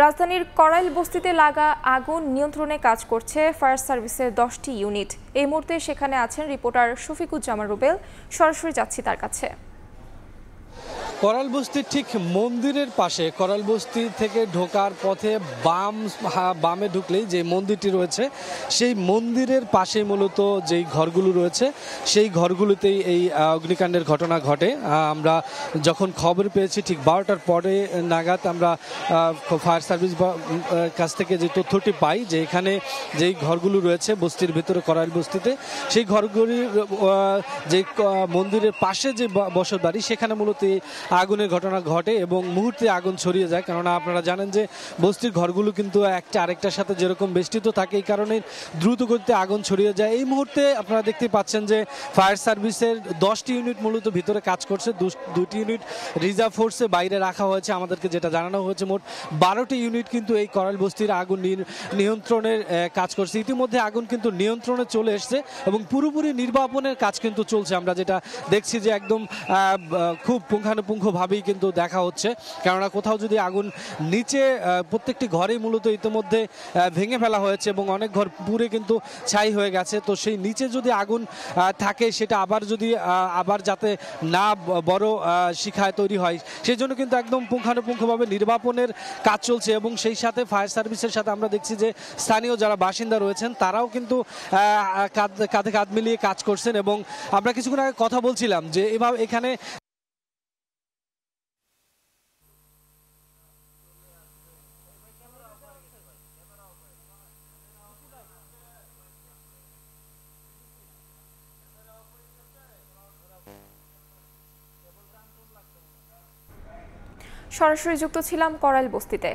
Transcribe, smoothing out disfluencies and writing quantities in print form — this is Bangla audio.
রাজধানীর করাইল বস্তিতে লাগা আগুন নিয়ন্ত্রণে কাজ করছে ফায়ার সার্ভিসের 10টি ইউনিট। এই মুহূর্তে সেখানে আছেন রিপোর্টার শফিকুজ্জামান রুবেল। সরাসরি যাচ্ছি তার কাছে। করাল বস্তির ঠিক মন্দিরের পাশে, করাল বস্তি থেকে ঢোকার পথে বামে ঢুকলেই যে মন্দিরটি রয়েছে সেই মন্দিরের পাশে মূলত যেই ঘরগুলো রয়েছে সেই ঘরগুলোতেই এই অগ্নিকাণ্ডের ঘটনা ঘটে। আমরা যখন খবর পেয়েছি ঠিক 12টার পরে নাগাদ আমরা ফায়ার সার্ভিস কাছ থেকে যে তথ্যটি পাই যে এখানে যেই ঘরগুলো রয়েছে বস্তির ভিতরে করাইল বস্তিতে, সেই ঘরগুলির যে মন্দিরের পাশে যে বসত বাড়ি সেখানে মূলত আগুনের ঘটনা ঘটে এবং মুহূর্তে আগুন ছড়িয়ে যায়। কেননা আপনারা জানেন যে বস্তির ঘরগুলো কিন্তু একটা আরেকটার সাথে যেরকম বেষ্টিত থাকে, এই কারণে দ্রুত গতিতে আগুন ছড়িয়ে যায়। এই মুহূর্তে আপনারা দেখতে পাচ্ছেন যে ফায়ার সার্ভিসের 10টি ইউনিট মূলত ভিতরে কাজ করছে, 2টি ইউনিট রিজার্ভ ফোর্সে বাইরে রাখা হয়েছে। আমাদেরকে যেটা জানানো হয়েছে মোট 12টি ইউনিট কিন্তু এই করাইল বস্তির আগুন নিয়ন্ত্রণের কাজ করছে। ইতিমধ্যে আগুন কিন্তু নিয়ন্ত্রণে চলে এসছে এবং পুরোপুরি নির্বাপনের কাজ কিন্তু চলছে। আমরা যেটা দেখছি যে একদম খুব পুঙ্খানুপুঙ্খভাবেই কিন্তু দেখা হচ্ছে, কেননা কোথাও যদি আগুন নিচে প্রত্যেকটি ঘরেই মূলত ইতিমধ্যে ভেঙে ফেলা হয়েছে এবং অনেক ঘর পুড়ে কিন্তু ছাই হয়ে গেছে। তো সেই নিচে যদি আগুন থাকে সেটা আবার যাতে না বড় শিখায় তৈরি হয় সেই জন্য কিন্তু একদম পুঙ্খানুপুঙ্খভাবে নির্বাপনের কাজ চলছে। এবং সেই সাথে ফায়ার সার্ভিসের সাথে আমরা দেখছি যে স্থানীয় যারা বাসিন্দা রয়েছেন তারাও কিন্তু কাঁধে কাঁধ মিলিয়ে কাজ করছেন। এবং আমরা কিছুক্ষণ আগে কথা বলছিলাম যে এভাবে এখানে সরাসরি যুক্ত ছিলাম করাইল বস্তিতে।